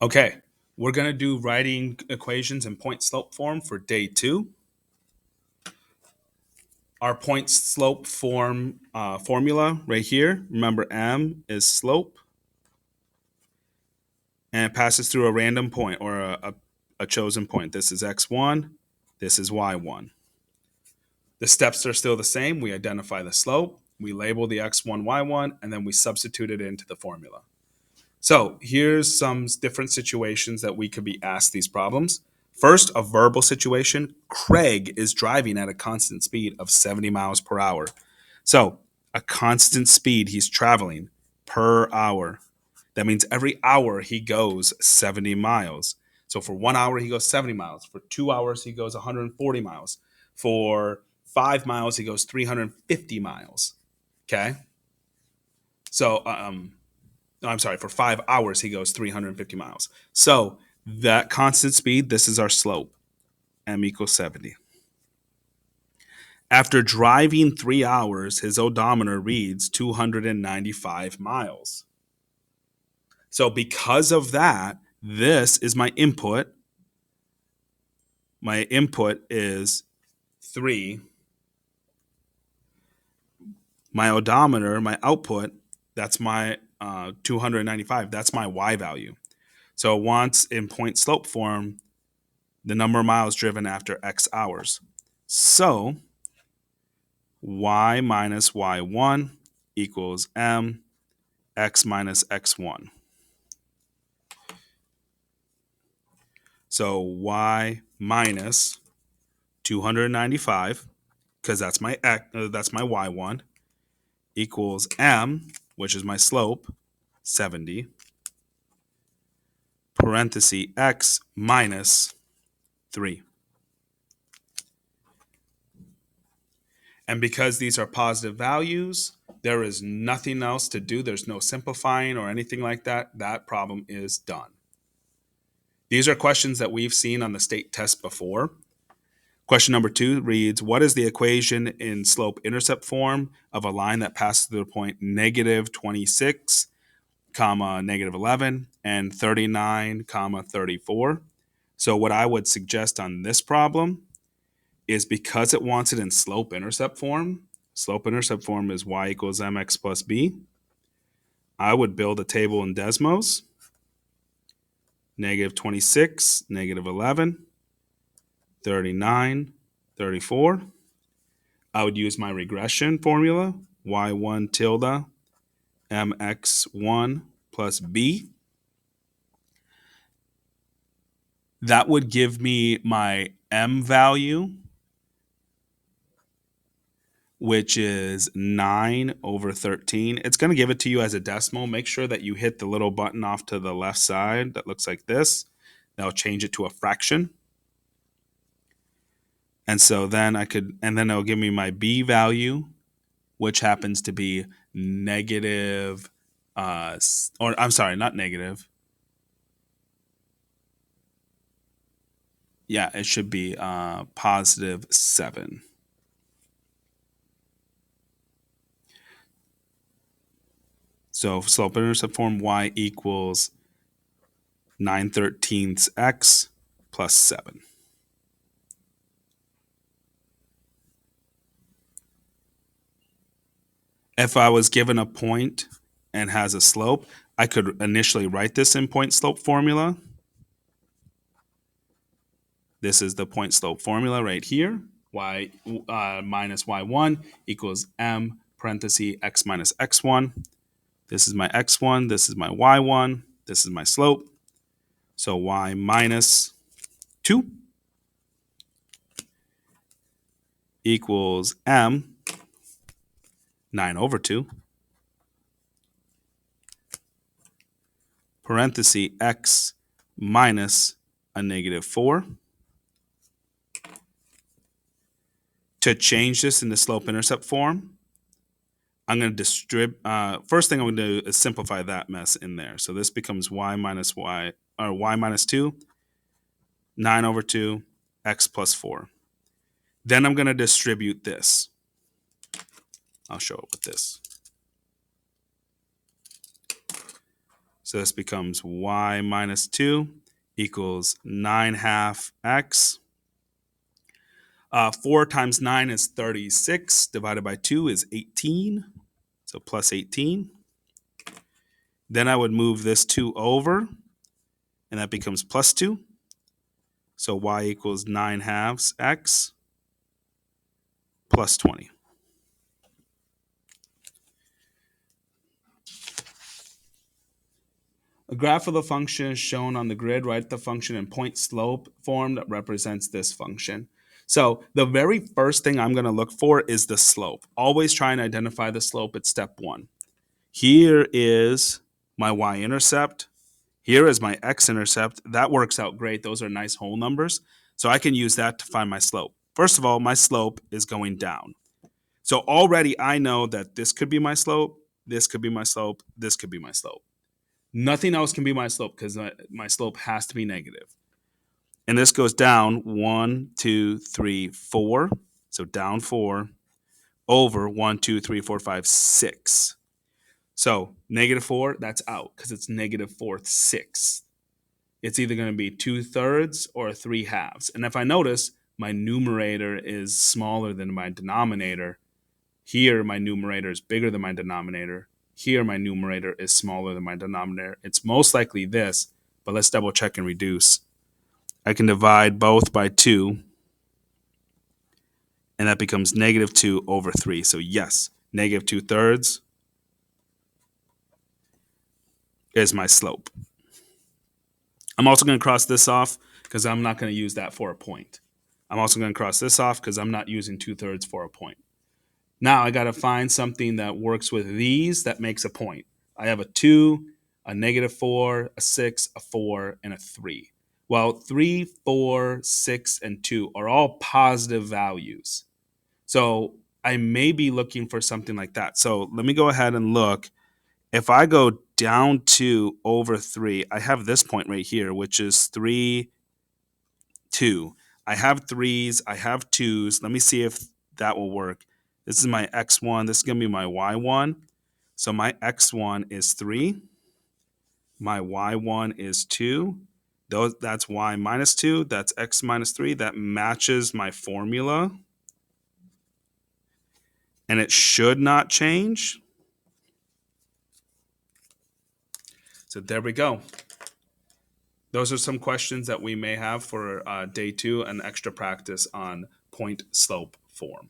Okay, we're going to do writing equations in point slope form for day 2. Our point slope form formula right here, remember m is slope, and it passes through a random point or a chosen point. This is x1, this is y1. The steps are still the same. We identify the slope, we label the x1, y1, and then we substitute it into the formula. So here's some different situations that we could be asked these problems. First, a verbal situation. Craig is driving at a constant speed of 70 miles per hour. So a constant speed he's traveling per hour. That means every hour he goes 70 miles. So for 1 hour, he goes 70 miles. For 2 hours, he goes 140 miles. For 5 miles, he goes 350 miles. Okay. So, no, I'm sorry, for 5 hours, he goes 350 miles. So that constant speed, this is our slope, m equals 70. After driving 3 hours, his odometer reads 295 miles. So because of that, this is my input. My input is 3. My odometer, my output, that's my 295. That's my y value. So it wants in point slope form the number of miles driven after x hours. So y minus y1 equals m x minus x1. So y minus 295, because that's my y1, equals m, which is my slope, 70, parenthesis x minus 3. And because these are positive values, there is nothing else to do. There's no simplifying or anything like that. That problem is done. These are questions that we've seen on the state test before. Question number 2 reads, what is the equation in slope-intercept form of a line that passes through the point negative 26, comma, negative 11, and 39, comma, 34? So what I would suggest on this problem is, because it wants it in slope-intercept form is y equals mx plus b, I would build a table in Desmos, negative 26, negative 11, 39, 34. I would use my regression formula, y1 tilde mx1 plus b. That would give me my m value, which is 9 over 13. It's going to give it to you as a decimal. Make sure that you hit the little button off to the left side that looks like this. That'll change it to a fraction. And so then it'll give me my b value, which happens to be negative, or I'm sorry, not negative. Yeah, it should be positive 7. So slope-intercept form, y equals 9/13 x plus 7. If I was given a point and has a slope, I could initially write this in point slope formula. This is the point slope formula right here. Y minus y1 equals m parenthesis x minus x1. This is my x1, this is my y1, this is my slope. So y minus 2 equals m 9 over 2 parenthesis x minus a negative 4. To change this into slope-intercept form, I'm going to distribute. First thing I'm going to do is simplify that mess in there. So this becomes y minus 2, 9 over 2, x plus 4. Then I'm going to distribute this. I'll show it with this. So this becomes y minus 2 equals 9/2 x. 4 times 9 is 36, divided by 2 is 18, so plus 18. Then I would move this 2 over, and that becomes plus 2. So y equals 9/2 x plus 20. A graph of the function is shown on the grid. Write the function in point slope form that represents this function. So the very first thing I'm going to look for is the slope. Always try and identify the slope at step 1. Here is my y-intercept. Here is my x-intercept. That works out great. Those are nice whole numbers. So I can use that to find my slope. First of all, my slope is going down. So already I know that this could be my slope, this could be my slope, this could be my slope. Nothing else can be my slope because my slope has to be negative. And this goes down 1, 2, 3, 4. So down 4 over 1, 2, 3, 4, 5, 6. So negative 4, that's out because it's negative 4/6. It's either going to be 2/3 or 3/2. And if I notice, my numerator is smaller than my denominator. Here, my numerator is bigger than my denominator. Here, my numerator is smaller than my denominator. It's most likely this, but let's double check and reduce. I can divide both by 2, and that becomes negative 2 over 3. So yes, negative 2/3 is my slope. I'm also going to cross this off because I'm not going to use that for a point. I'm also going to cross this off because I'm not using 2/3 for a point. Now I got to find something that works with these that makes a point. I have a 2, a negative 4, a 6, a 4, and a 3. Well, 3, 4, 6, and 2 are all positive values. So I may be looking for something like that. So let me go ahead and look. If I go down 2 over 3, I have this point right here, which is 3, 2. I have 3s, I have 2s. Let me see if that will work. This is my x1. This is going to be my y1. So my x1 is 3. My y1 is 2. That's y minus 2. That's x minus 3. That matches my formula. And it should not change. So there we go. Those are some questions that we may have for day 2 and extra practice on point slope form.